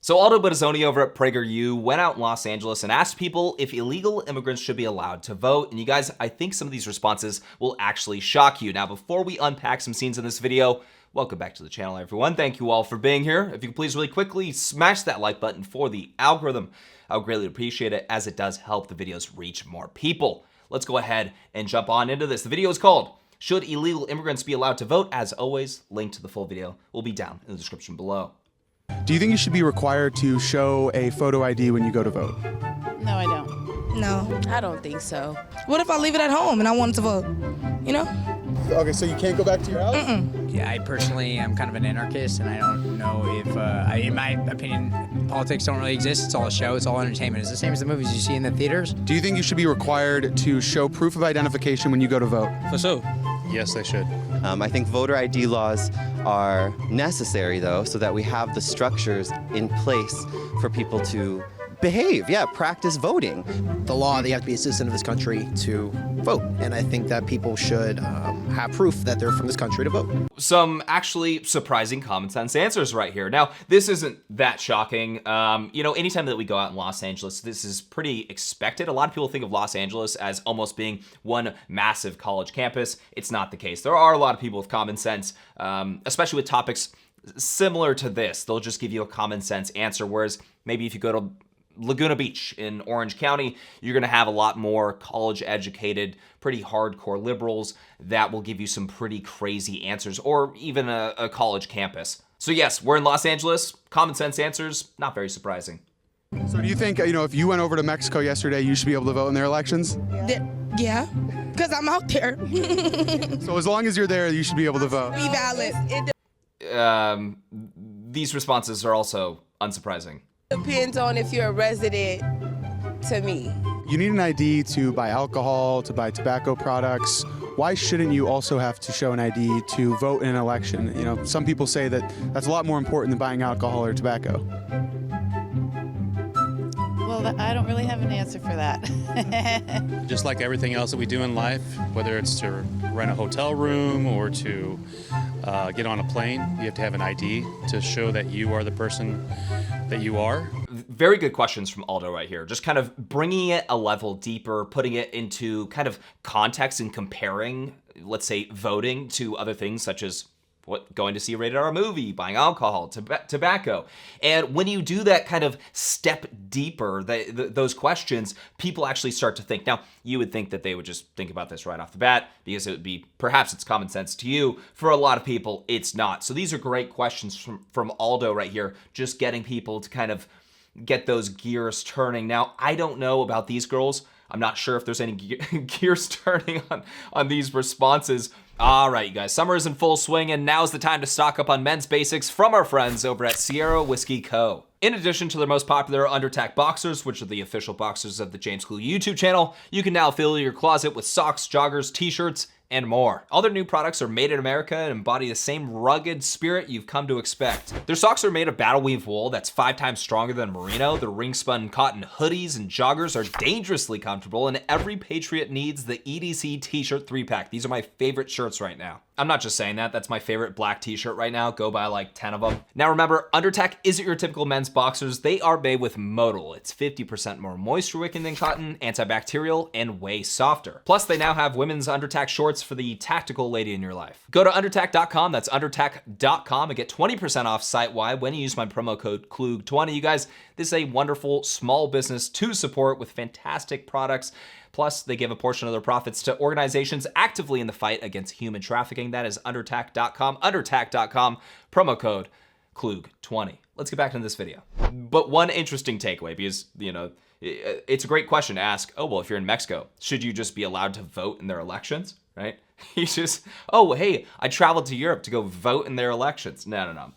So Aldo Bottazzoni over at PragerU went out in Los Angeles and asked people if illegal immigrants should be allowed to vote. And you guys, I think some of these responses will actually shock you. Now, before we unpack some scenes in this video, welcome back to the channel, everyone. Thank you all for being here. If you could please really quickly smash that like button for the algorithm. I would greatly appreciate it, as it does help the videos reach more people. Let's go ahead and jump on into this. The video is called "Should Illegal Immigrants Be Allowed to Vote?" As always, link to the full video will be down in the description below. Do you think you should be required to show a photo ID when you go to vote? No, I don't. No. I don't think so. What if I leave it at home and I wanted to vote? You know? Okay, so you can't go back to your house? Yeah, I personally am kind of an anarchist, and I don't know if, in my opinion, politics don't really exist. It's all a show. It's all entertainment. It's the same as the movies you see in the theaters. Do you think you should be required to show proof of identification when you go to vote? For sure. Yes, they should. I think voter ID laws are necessary, though, so that we have the structures in place for people to behave, practice voting. The law, they have to be a citizen of this country to vote. And I think that people should have proof that they're from this country to vote. Some actually surprising common sense answers right here. Now, this isn't that shocking. Anytime that we go out in Los Angeles, this is pretty expected. A lot of people think of Los Angeles as almost being one massive college campus. It's not the case. There are a lot of people with common sense, especially with topics similar to this. They'll just give you a common sense answer, whereas maybe if you go to Laguna Beach in Orange County, you're going to have a lot more college-educated, pretty hardcore liberals that will give you some pretty crazy answers, or even a college campus. So yes, we're in Los Angeles. Common sense answers, not very surprising. So do you think, if you went over to Mexico yesterday, you should be able to vote in their elections? Yeah, because I'm out there. So as long as you're there, you should be able to vote. Be valid. These responses are also unsurprising. Depends on if you're a resident to me. You need an ID to buy alcohol, to buy tobacco products. Why shouldn't you also have to show an ID to vote in an election? Some people say that that's a lot more important than buying alcohol or tobacco. Well, I don't really have an answer for that. Just like everything else that we do in life, whether it's to rent a hotel room or to get on a plane, you have to have an ID to show that you are the person that you are. Very good questions from Aldo right here. Just kind of bringing it a level deeper, putting it into kind of context and comparing, let's say, voting to other things such as going to see a rated R movie, buying alcohol, tobacco. And when you do that kind of step deeper, those questions, people actually start to think. Now, you would think that they would just think about this right off the bat because it would be, perhaps it's common sense to you. For a lot of people, it's not. So these are great questions from Aldo right here, just getting people to kind of get those gears turning. Now, I don't know about these girls. I'm not sure if there's any gears turning on these responses. All right, you guys, summer is in full swing, and now's the time to stock up on men's basics from our friends over at Sierra Whiskey Co. In addition to their most popular Undertack boxers, which are the official boxers of the James Klug YouTube channel, you can now fill your closet with socks, joggers, t-shirts, and more. All their new products are made in America and embody the same rugged spirit you've come to expect. Their socks are made of battle weave wool that's 5 times stronger than merino. Their ring spun cotton hoodies and joggers are dangerously comfortable, and every patriot needs the EDC t-shirt 3-pack. These are my favorite shirts right now. I'm not just saying that, that's my favorite black t-shirt right now. Go buy like 10 of them. Now remember, Undertack isn't your typical men's boxers. They are made with modal. It's 50% more moisture wicking than cotton, antibacterial, and way softer. Plus, they now have women's Undertack shorts for the tactical lady in your life. Go to undertack.com, that's undertack.com, and get 20% off site-wide when you use my promo code KLUG20. You guys, this is a wonderful small business to support with fantastic products. Plus, they give a portion of their profits to organizations actively in the fight against human trafficking. That is undertack.com, undertack.com, promo code KLUG20. Let's get back into this video. But one interesting takeaway, because, it's a great question to ask, if you're in Mexico, should you just be allowed to vote in their elections, right? You just, hey, I traveled to Europe to go vote in their elections. No.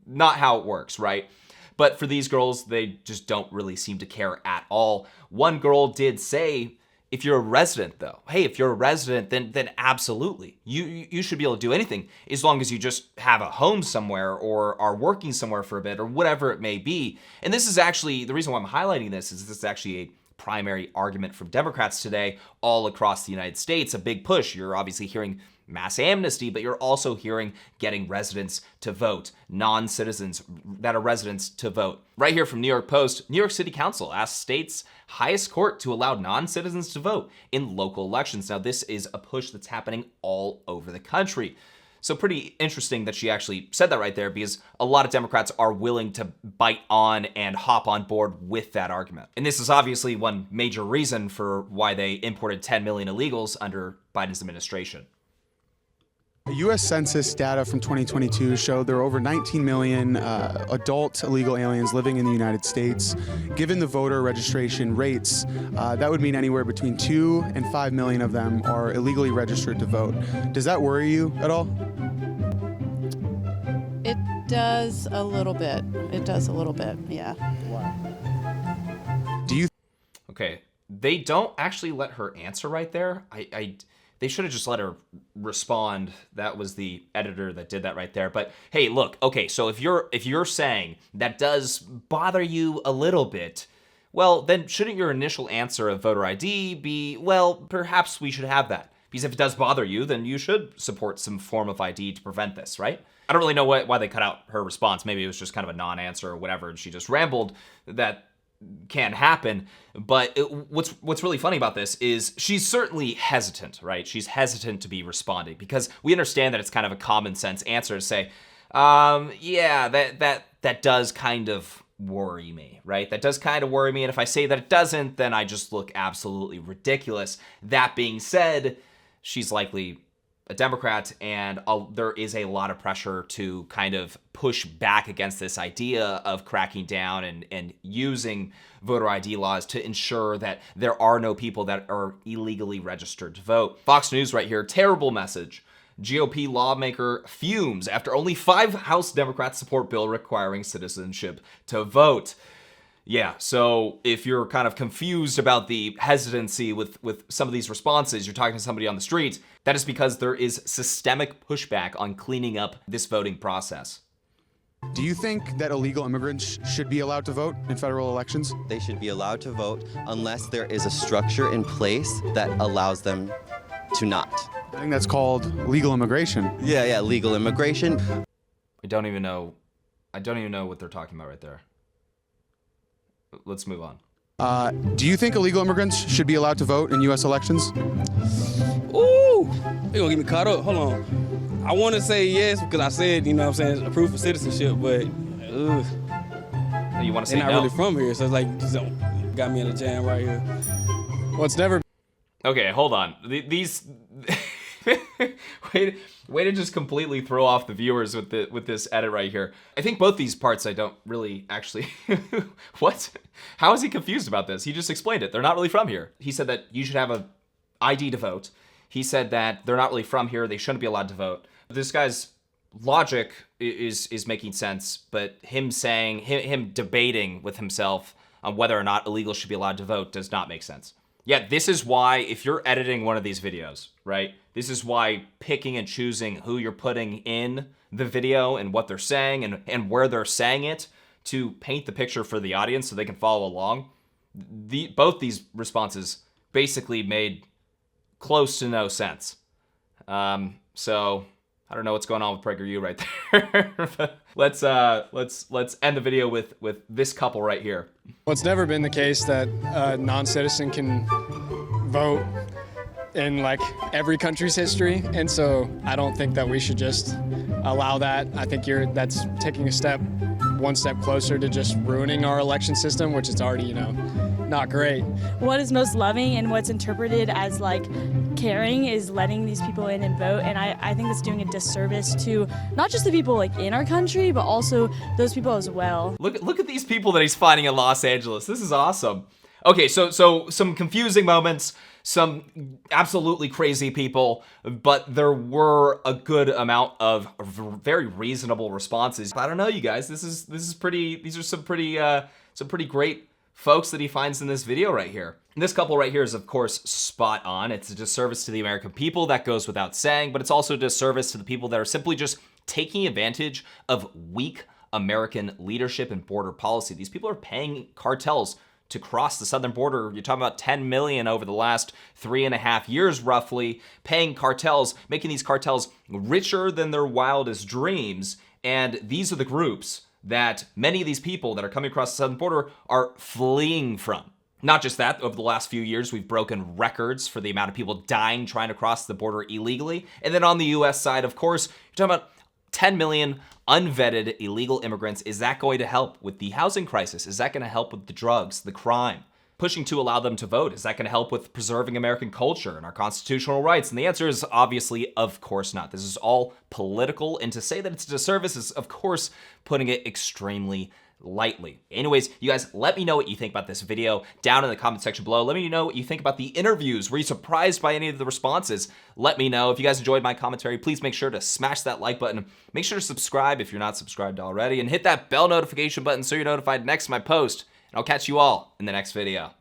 Not how it works, right? But for these girls, they just don't really seem to care at all. One girl did say, if you're a resident, though, hey, if you're a resident, then absolutely. You should be able to do anything as long as you just have a home somewhere or are working somewhere for a bit or whatever it may be. And this is actually, the reason why I'm highlighting this is actually a primary argument from Democrats today all across the United States, a big push. You're obviously hearing mass amnesty, but you're also hearing getting residents to vote, non-citizens that are residents to vote. Right here from New York Post, New York City Council asked state's highest court to allow non-citizens to vote in local elections. Now, this is a push that's happening all over the country. So pretty interesting that she actually said that right there, because a lot of Democrats are willing to bite on and hop on board with that argument. And this is obviously one major reason for why they imported 10 million illegals under Biden's administration. U.S. Census data from 2022 showed there are over 19 million adult illegal aliens living in the United States. Given the voter registration rates, that would mean anywhere between 2 and 5 million of them are illegally registered to vote. Does that worry you at all? It does a little bit. It does a little bit, yeah. Do you? Okay, they don't actually let her answer right there. They should have just let her respond. That was the editor that did that right there. But hey, look, okay, so if you're saying that does bother you a little bit, well, then shouldn't your initial answer of voter ID be, well, perhaps we should have that? Because if it does bother you, then you should support some form of ID to prevent this, right? I don't really know why they cut out her response. Maybe it was just kind of a non-answer or whatever, and she just rambled. That can happen. But what's really funny about this is she's certainly hesitant, right? She's hesitant to be responding, because we understand that it's kind of a common sense answer to say, yeah, that does kind of worry me, right? That does kind of worry me. And if I say that it doesn't, then I just look absolutely ridiculous. That being said, she's likely a Democrat, and there is a lot of pressure to kind of push back against this idea of cracking down and using voter ID laws to ensure that there are no people that are illegally registered to vote. Fox News right here, terrible message. GOP lawmaker fumes after only 5 House Democrats support bill requiring citizenship to vote. Yeah, so if you're kind of confused about the hesitancy with some of these responses, you're talking to somebody on the street, that is because there is systemic pushback on cleaning up this voting process. Do you think that illegal immigrants should be allowed to vote in federal elections? They should be allowed to vote unless there is a structure in place that allows them to not. I think that's called legal immigration. Yeah, legal immigration. I don't even know what they're talking about right there. Let's move on. Do you think illegal immigrants should be allowed to vote in U.S. elections? Ooh, they gonna get me caught up. Hold on. I want to say yes because I said, you know what I'm saying, approved for citizenship, but You want to say they're not no? really from here, so it's like, just got me in a jam right here. Well, it's never. Okay, hold on. These way to just completely throw off the viewers with this edit right here. I think both these parts I don't really actually. What? How is he confused about this? He just explained it. They're not really from here. He said that you should have a ID to vote. He said that they're not really from here. They shouldn't be allowed to vote. This guy's logic is making sense, but him debating with himself on whether or not illegals should be allowed to vote does not make sense. Yeah, this is why if you're editing one of these videos, right? This is why picking and choosing who you're putting in the video and what they're saying and where they're saying it to paint the picture for the audience so they can follow along. Both these responses basically made close to no sense. So I don't know what's going on with PragerU right there. let's end the video with this couple right here. Well, it's never been the case that a non-citizen can vote in like every country's history, and so I don't think that we should just allow that. I think that's taking one step closer to just ruining our election system, which is already, not great. What is most loving and what's interpreted as like caring is letting these people in and vote, and I think that's doing a disservice to not just the people like in our country, but also those people as well. Look at these people that he's finding in Los Angeles. This is awesome. Okay, so some confusing moments, some absolutely crazy people, but there were a good amount of very reasonable responses. I don't know, you guys. These are some pretty great folks that he finds in this video right here. And this couple right here is, of course, spot on. It's a disservice to the American people, that goes without saying, but it's also a disservice to the people that are simply just taking advantage of weak American leadership and border policy. These people are paying cartels to cross the southern border. You're talking about 10 million over the last 3.5 years, roughly, paying cartels, making these cartels richer than their wildest dreams. And these are the groups that many of these people that are coming across the southern border are fleeing from. Not just that, over the last few years, we've broken records for the amount of people dying trying to cross the border illegally. And then on the US side, of course, you're talking about 10 million unvetted illegal immigrants. Is that going to help with the housing crisis? Is that going to help with the drugs, the crime? Pushing to allow them to vote, is that going to help with preserving American culture and our constitutional rights? And the answer is obviously, of course not. This is all political, and to say that it's a disservice is, of course, putting it extremely lightly. Anyways, you guys, let me know what you think about this video down in the comment section below. Let me know what you think about the interviews. Were you surprised by any of the responses? Let me know. If you guys enjoyed my commentary, please make sure to smash that like button. Make sure to subscribe if you're not subscribed already, and hit that bell notification button so you're notified next time I post. And I'll catch you all in the next video.